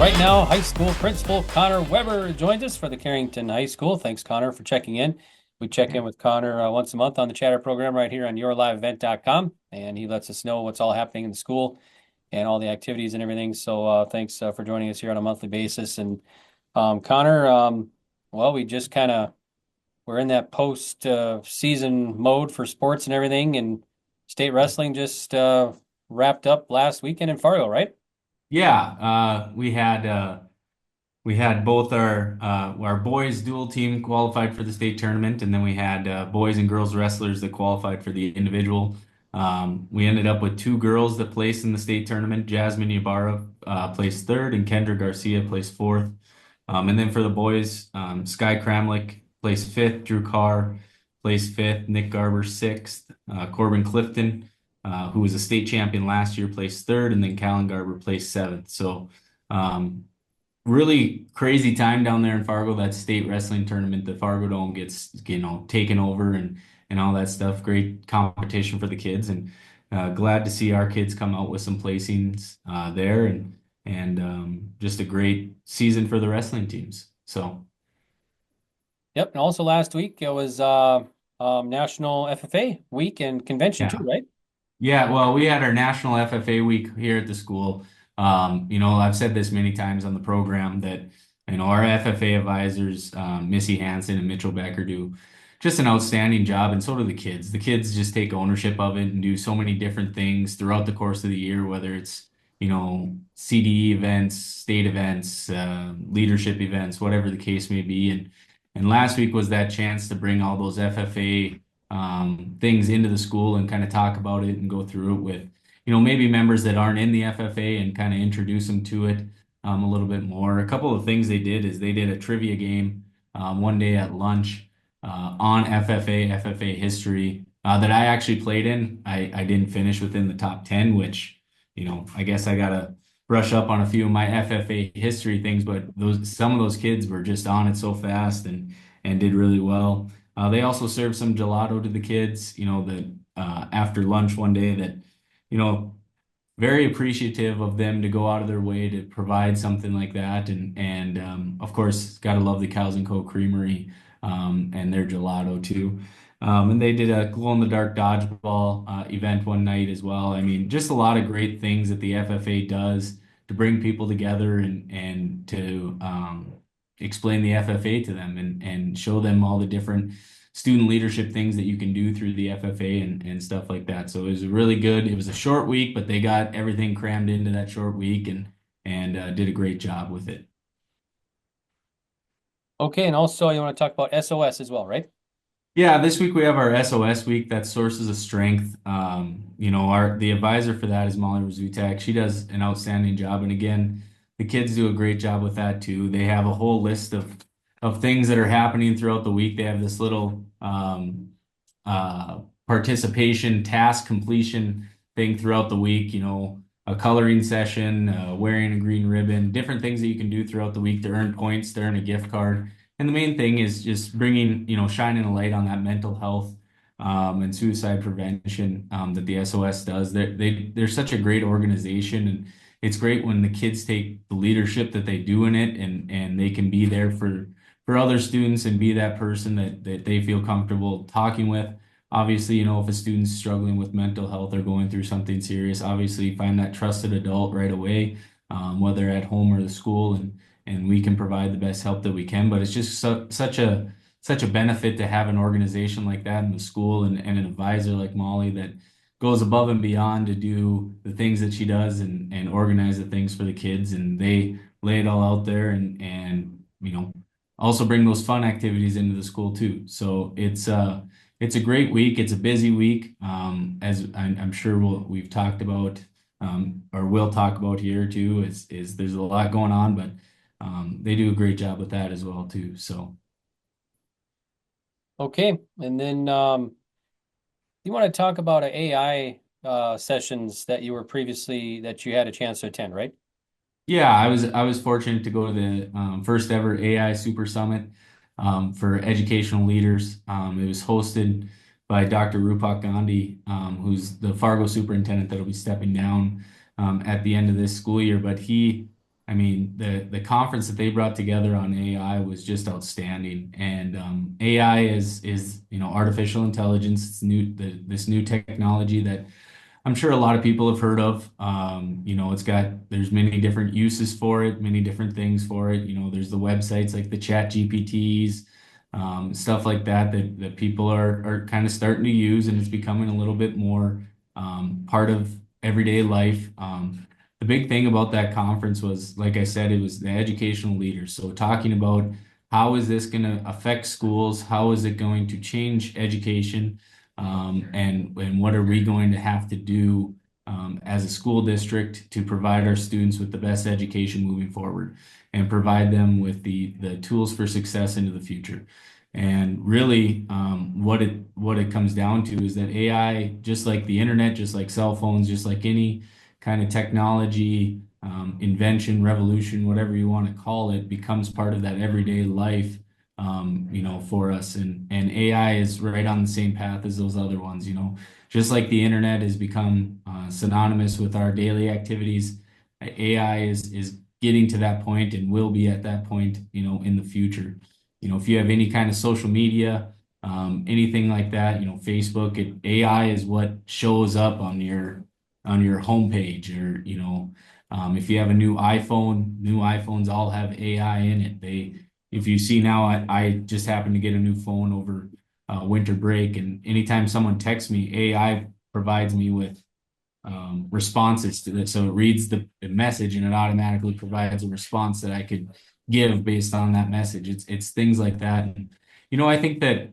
Right now, high school principal Connor Weber joins us for the Carrington High School. Thanks, Connor, for checking in. We check in with Connor once a month on the chatter program right here on yourliveevent.com, and he lets us know what's all happening in the school and all the activities and everything. So thanks for joining us here on a monthly basis. And Connor, well, we just we're in that post season mode for sports and everything, and state wrestling just wrapped up last weekend in Fargo, right? Yeah, we had both our boys dual team qualified for the state tournament, and then we had boys and girls wrestlers that qualified for the individual. We ended up with two girls that placed in the state tournament. Jasmine Ybarra placed third, and Kendra Garcia placed fourth. And then for the boys, Sky Kramlich placed fifth, Drew Carr placed fifth, Nick Garber sixth, Corbin Clifton, who was a state champion last year, placed third, and then Callan Garber placed seventh. So, really crazy time down there in Fargo. That state wrestling tournament, the Fargo Dome gets, taken over and all that stuff. Great competition for the kids, and glad to see our kids come out with some placings there, and just a great season for the wrestling teams. So. Yep. And also last week it was National FFA week and convention too, Yeah. right? Yeah, well, we had our National FFA week here at the school. I've said this many times on the program that, our FFA advisors, Missy Hansen and Mitchell Becker, do just an outstanding job, and so do the kids. The kids just take ownership of it and do so many different things throughout the course of the year, whether it's, CDE events, state events, leadership events, whatever the case may be. And last week was that chance to bring all those FFA things into the school and kind of talk about it and go through it with, maybe members that aren't in the FFA, and kind of introduce them to it a little bit more. A couple of things they did is they did a trivia game one day at lunch on FFA history that I actually played in. I didn't finish within the top 10, which, I guess I gotta brush up on a few of my FFA history things, but some of those kids were just on it so fast and did really well. They also served some gelato to the kids, that after lunch one day, that, you know, very appreciative of them to go out of their way to provide something like that. And of course, gotta love the Cows and Co. Creamery and their gelato too. And they did a glow in the dark dodgeball event one night as well. I mean, just a lot of great things that the FFA does to bring people together and to explain the FFA to them and show them all the different student leadership things that you can do through the FFA and stuff like that. So it was really good. It was a short week, but they got everything crammed into that short week and did a great job with it. Okay. And also you want to talk about SOS as well, right? Yeah, this week we have our SOS week. That's Sources of Strength. The advisor for that is Molly Razutak. She does an outstanding job, and again, the kids do a great job with that too. They have a whole list of things that are happening throughout the week. They have this little participation task completion thing throughout the week. A coloring session, wearing a green ribbon, different things that you can do throughout the week to earn points, to earn a gift card. And the main thing is just bringing, shining a light on that mental health and suicide prevention that the SOS does. They're such a great organization, and it's great when the kids take the leadership that they do in it, and they can be there for other students and be that person that they feel comfortable talking with. Obviously, if a student's struggling with mental health or going through something serious, obviously find that trusted adult right away, whether at home or the school, and we can provide the best help that we can. But it's just such a benefit to have an organization like that in the school, and an advisor like Molly that goes above and beyond to do the things that she does and organize the things for the kids, and they lay it all out there, and also bring those fun activities into the school too. So it's a great week. It's a busy week, as I'm sure we've talked about, or will talk about here too. Is there's a lot going on, but they do a great job with that as well too. So. Okay. And then you want to talk about AI sessions that you were previously that you had a chance to attend, right? Yeah, I was fortunate to go to the first ever AI Super Summit for educational leaders. It was hosted by Dr. Rupak Gandhi, who's the Fargo superintendent that'll be stepping down at the end of this school year. But he I mean, the conference that they brought together on AI was just outstanding. And AI is artificial intelligence. It's this new technology that I'm sure a lot of people have heard of. There's many different uses for it, many different things for it. There's the websites like the Chat GPTs, stuff like that people are kind of starting to use, and it's becoming a little bit more part of everyday life. The big thing about that conference was, like I said, it was the educational leaders. So talking about how is this going to affect schools? How is it going to change education? And what are we going to have to do as a school district to provide our students with the best education moving forward and provide them with the tools for success into the future. And really, what it comes down to is that AI, just like the internet, just like cell phones, just like any kind of technology, invention, revolution, whatever you want to call it, becomes part of that everyday life, for us. And AI is right on the same path as those other ones, just like the internet has become synonymous with our daily activities. AI is getting to that point and will be at that point, in the future. If you have any kind of social media, anything like that, Facebook, AI is what shows up on your homepage, or if you have a new iPhone, new iPhones all have AI in it. If you see now, I just happened to get a new phone over winter break, and anytime someone texts me, AI provides me with responses to this. So it reads the message and it automatically provides a response that I could give based on that message. It's things like that. And, I think that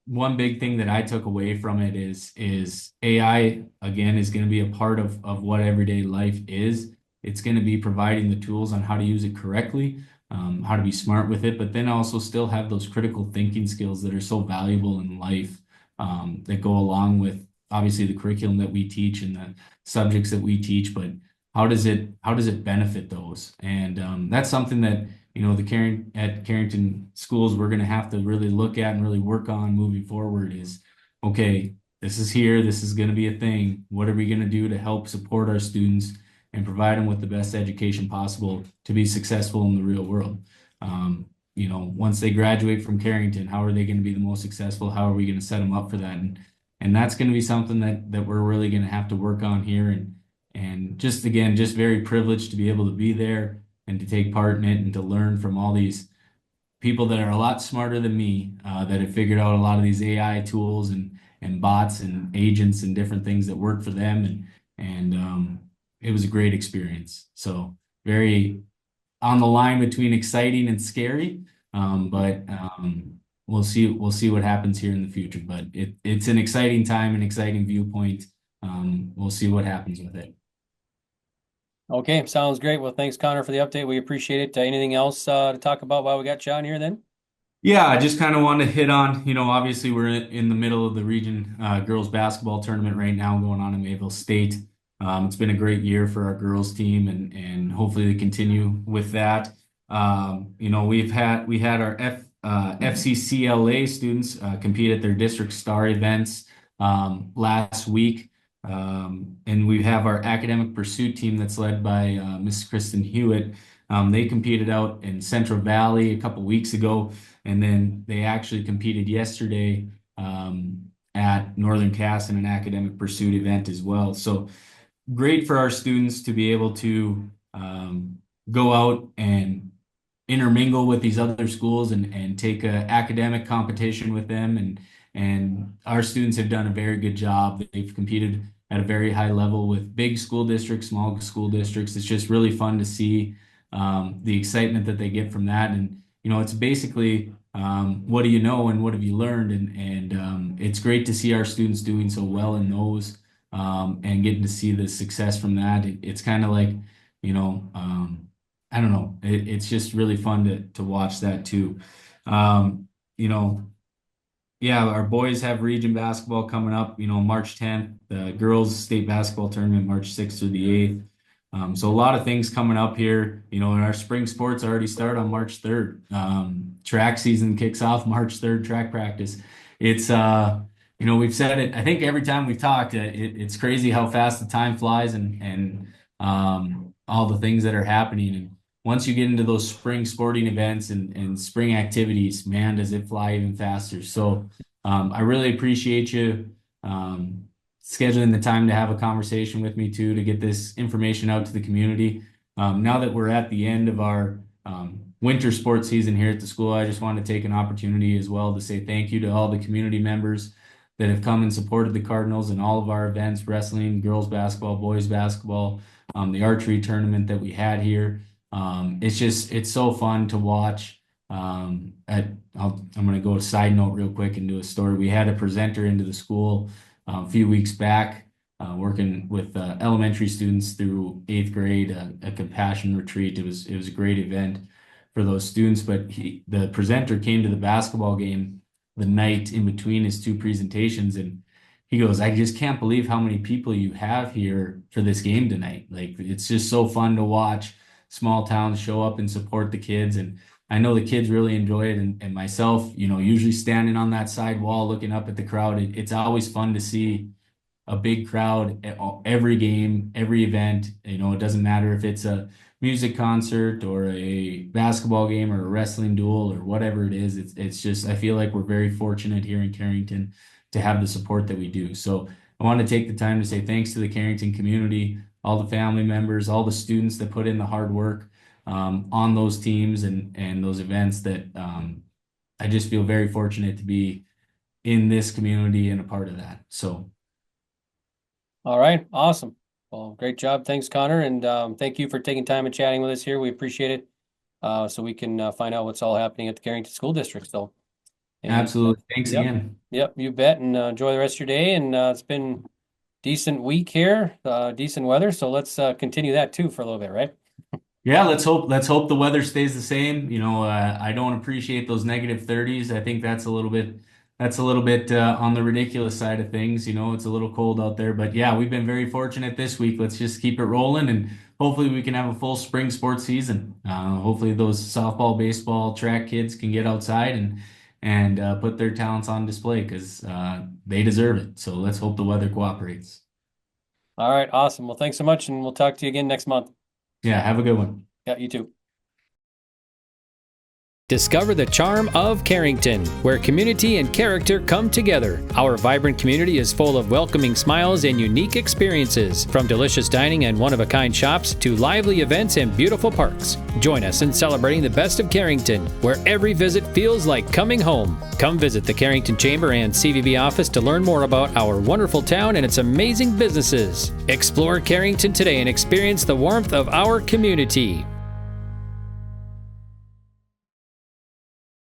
one big thing that I took away from it is AI again is going to be a part of what everyday life is. It's going to be providing the tools on how to use it correctly, how to be smart with it, but then also still have those critical thinking skills that are so valuable in life, that go along with obviously the curriculum that we teach and the subjects that we teach, but how does it benefit those? And that's something that at Carrington schools we're going to have to really look at and really work on moving forward. Is okay, this is here, this is going to be a thing. What are we going to do to help support our students and provide them with the best education possible to be successful in the real world? Once they graduate from Carrington, how are they going to be the most successful? How are we going to set them up for that? And that's going to be something that we're really going to have to work on here. And just again, just very privileged to be able to be there and to take part in it and to learn from all these people that are a lot smarter than me, that have figured out a lot of these AI tools and bots and agents and different things that work for them. And it was a great experience. So very on the line between exciting and scary. But we'll see what happens here in the future. But it's an exciting time, an exciting viewpoint. We'll see what happens with it. Okay, sounds great. Well, thanks, Connor, for the update. We appreciate it. Anything else to talk about while we got you on here then? Yeah, I just kind of wanted to hit on, obviously we're in the middle of the region girls basketball tournament right now going on in Mayville State. It's been a great year for our girls team, and hopefully they continue with that. We had our FCCLA students compete at their district star events last week. And we have our academic pursuit team that's led by Miss Kristen Hewitt. They competed out in Central Valley a couple weeks ago, and then they actually competed yesterday at Northern Cass in an academic pursuit event as well. So great for our students to be able to go out and intermingle with these other schools and take a academic competition with them. And our students have done a very good job. They've competed at a very high level with big school districts, small school districts. It's just really fun to see the excitement that they get from that. And, it's basically what do you know and what have you learned? And it's great to see our students doing so well in those, and getting to see the success from that. It's kind of like, I don't know. It's just really fun to watch that too. Um, you know, yeah, our boys have region basketball coming up, March 10th, the girls state basketball tournament, March 6th through the 8th. So a lot of things coming up here, and our spring sports already start on March 3rd. Track season kicks off March 3rd, track practice. It's, we've said it, I think every time we've talked, it's crazy how fast the time flies, and all the things that are happening. And once you get into those spring sporting events and spring activities, man, does it fly even faster. So I really appreciate you scheduling the time to have a conversation with me too, to get this information out to the community. Now that we're at the end of our winter sports season here at the school, I just want to take an opportunity as well to say thank you to all the community members that have come and supported the Cardinals in all of our events, wrestling, girls basketball, boys basketball, the archery tournament that we had here. It's so fun to watch. I'm going to go a side note real quick and do a story. We had a presenter into the school a few weeks back, working with elementary students through 8th grade, a compassion retreat. It was a great event for those students, but the presenter came to the basketball game the night in between his two presentations, and he goes, "I just can't believe how many people you have here for this game tonight. Like, it's just so fun to watch small towns show up and support the kids." And I know the kids really enjoy it, and myself, usually standing on that side wall looking up at the crowd, it's always fun to see a big crowd at every game, every event. It doesn't matter if it's a music concert or a basketball game or a wrestling duel or whatever it is. It's just, I feel like we're very fortunate here in Carrington to have the support that we do. So I want to take the time to say thanks to the Carrington community, all the family members, all the students that put in the hard work on those teams and those events, that I just feel very fortunate to be in this community and a part of that. So. All right, awesome. Well, great job. Thanks, Connor. And thank you for taking time and chatting with us here. We appreciate it. So we can find out what's all happening at the Carrington School District still. And, Absolutely. Thanks yep, again. Yep, you bet. And enjoy the rest of your day. And it's been decent week here, decent weather. So let's continue that too for a little bit, right? Yeah, let's hope the weather stays the same. I don't appreciate those negative 30s. I think that's a little bit on the ridiculous side of things. It's a little cold out there, but yeah, we've been very fortunate this week. Let's just keep it rolling, and hopefully we can have a full spring sports season. Hopefully those softball, baseball, track kids can get outside and put their talents on display, because they deserve it. So let's hope the weather cooperates. All right, awesome. Well, thanks so much, and we'll talk to you again next month. Yeah, have a good one. Yeah, you too. Discover the charm of Carrington, where community and character come together. Our vibrant community is full of welcoming smiles and unique experiences, from delicious dining and one-of-a-kind shops to lively events and beautiful parks. Join us in celebrating the best of Carrington, where every visit feels like coming home. Come visit the Carrington Chamber and CVB office to learn more about our wonderful town and its amazing businesses. Explore Carrington today and experience the warmth of our community.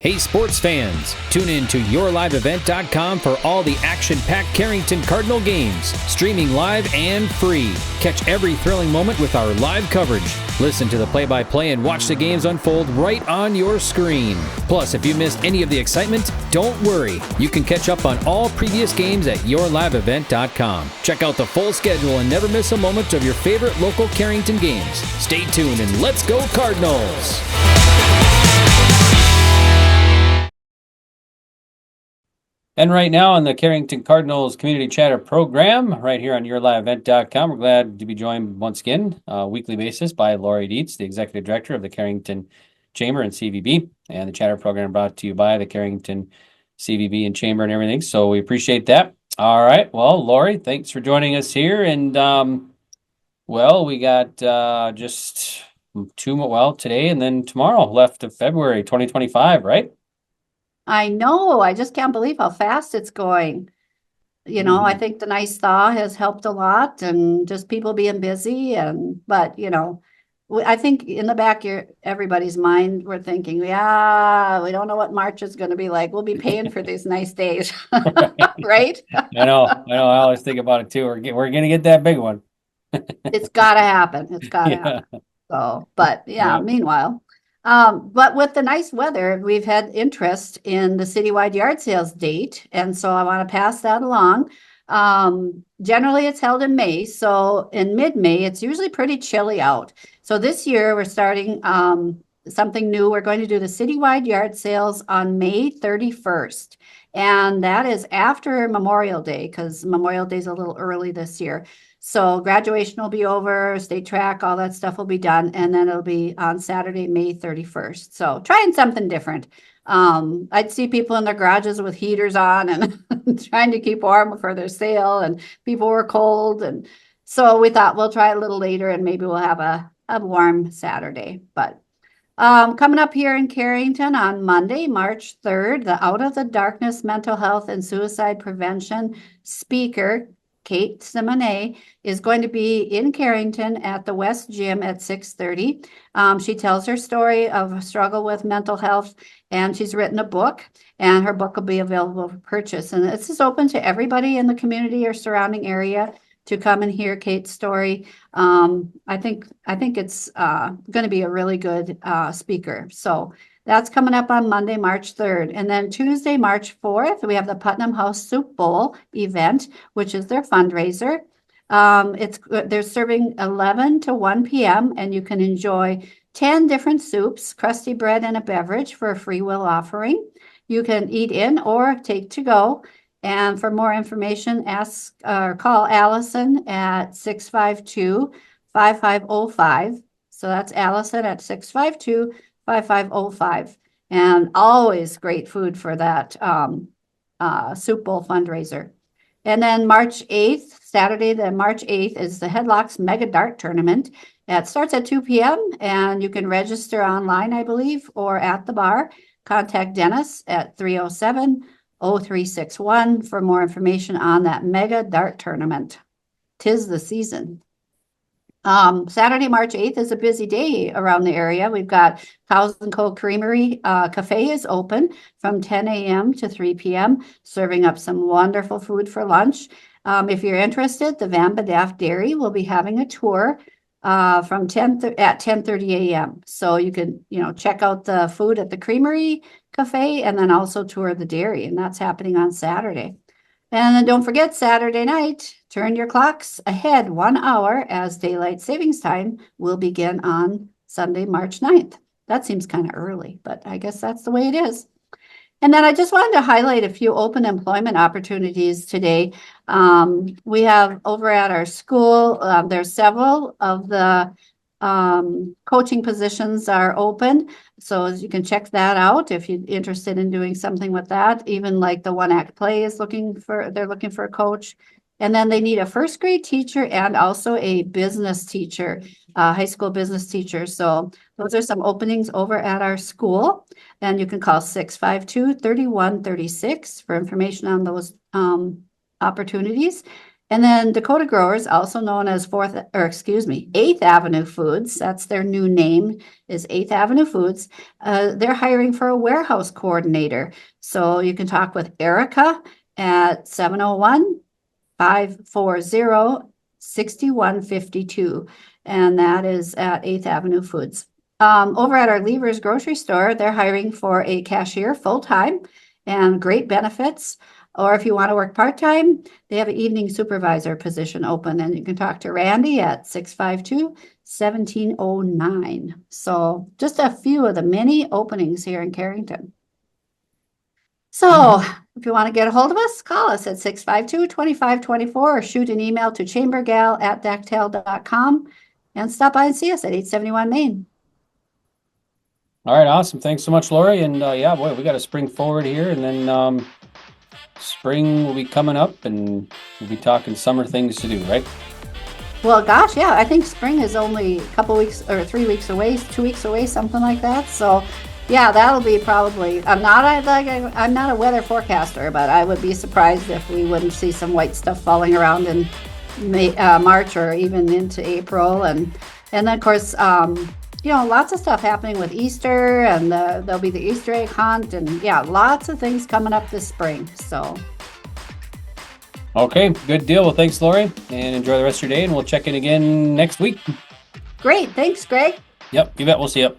Hey sports fans, tune in to yourliveevent.com for all the action-packed Carrington Cardinal games, streaming live and free. Catch every thrilling moment with our live coverage. Listen to the play-by-play and watch the games unfold right on your screen. Plus, if you missed any of the excitement, don't worry. You can catch up on all previous games at yourliveevent.com. Check out the full schedule and never miss a moment of your favorite local Carrington games. Stay tuned and let's go Cardinals! And right now on the Carrington Cardinals Community Chatter program, right here on yourliveevent.com, we're glad to be joined once again on a weekly basis by Laurie Dietz, the Executive Director of the Carrington Chamber and CVB, and the Chatter program brought to you by the Carrington CVB and Chamber and everything. So we appreciate that. All right. Well, Laurie, thanks for joining us here. And, we got just today and then tomorrow left of February 2025, right? I know. I just can't believe how fast it's going. I think the nice thaw has helped a lot, and just people being busy. But I think in the back of everybody's mind, we're thinking, yeah, we don't know what March is going to be like. We'll be paying for these nice days, right? I know. I always think about it too. We're going to get that big one. It's got to happen. It's got to happen. So, but meanwhile. But with the nice weather, we've had interest in the citywide yard sales date. And so I want to pass that along. Generally, it's held in May. So in mid-May, it's usually pretty chilly out. So this year, we're starting something new. We're going to do the citywide yard sales on May 31st. And that is after Memorial Day, because Memorial Day is a little early this year. So graduation will be over, state track, all that stuff will be done. And then it'll be on Saturday, May 31st. So trying something different. I'd see people in their garages with heaters on and trying to keep warm for their sale, and people were cold. And so we thought we'll try a little later and maybe we'll have a warm Saturday. But coming up here in Carrington on Monday, March 3rd, the Out of the Darkness Mental Health and Suicide Prevention speaker, Kate Simonet, is going to be in Carrington at the West Gym at 6:30. She tells her story of a struggle with mental health, and she's written a book, and her book will be available for purchase. And this is open to everybody in the community or surrounding area to come and hear Kate's story. I think it's going to be a really good speaker. So that's coming up on Monday, March 3rd. And then Tuesday, March 4th, we have the Putnam House Soup Bowl event, which is their fundraiser. They're serving 11 to 1 p.m. and you can enjoy 10 different soups, crusty bread, and a beverage for a free will offering. You can eat in or take to go. And for more information, ask or call Allison at 652-5505. So that's Allison at 652-5505. And always great food for that Soup Bowl fundraiser. And then March 8th, Saturday, March 8th, is the Headlocks Mega Dart Tournament. It starts at 2 p.m. and you can register online, I believe, or at the bar. Contact Dennis at 307-0361 for more information on that Mega Dart Tournament. 'Tis the season. Saturday, March 8th is a busy day around the area. We've got Cows & Co. Creamery Cafe is open from 10 a.m. to 3 p.m., serving up some wonderful food for lunch. If you're interested, the Van Bedaff Dairy will be having a tour from 10:30 a.m. So you can, check out the food at the Creamery Cafe and then also tour the dairy, and that's happening on Saturday. And then don't forget, Saturday night, turn your clocks ahead 1 hour as daylight savings time will begin on Sunday, March 9th. That seems kind of early, but I guess that's the way it is. And then I just wanted to highlight a few open employment opportunities today. We have over at our school, there's several of the coaching positions are open. So you can check that out if you're interested in doing something with that. Even like the One Act Play is they're looking for a coach. And then they need a first grade teacher and also a business teacher, high school business teacher. So those are some openings over at our school. And you can call 652-3136 for information on those opportunities. And then Dakota Growers, also known as 8th Avenue Foods, that's their new name, is 8th Avenue Foods. They're hiring for a warehouse coordinator. So you can talk with Erica at 701-540-6152. And that is at 8th Avenue Foods. Over at our Lever's grocery store, they're hiring for a cashier full-time and great benefits. Or if you want to work part-time, they have an evening supervisor position open, and you can talk to Randy at 652-1709. So just a few of the many openings here in Carrington. So if you want to get a hold of us, call us at 652-2524 or shoot an email to chambergal@dactel.com and stop by and see us at 871 Main. All right, awesome. Thanks so much, Laurie. And yeah, boy, we got to spring forward here, and then spring will be coming up, and we'll be talking summer things to do, right? Well, gosh, yeah, I think spring is only a couple weeks or 3 weeks away, 2 weeks away, something like that. So, yeah, that'll be probably. I'm not a weather forecaster, but I would be surprised if we wouldn't see some white stuff falling around in March or even into April, and then of course. Lots of stuff happening with Easter, and there'll be the Easter egg hunt, and yeah, lots of things coming up this spring. So, okay, good deal. Well, thanks, Laurie, and enjoy the rest of your day, and we'll check in again next week. Great, thanks, Greg. Yep, you bet. We'll see you.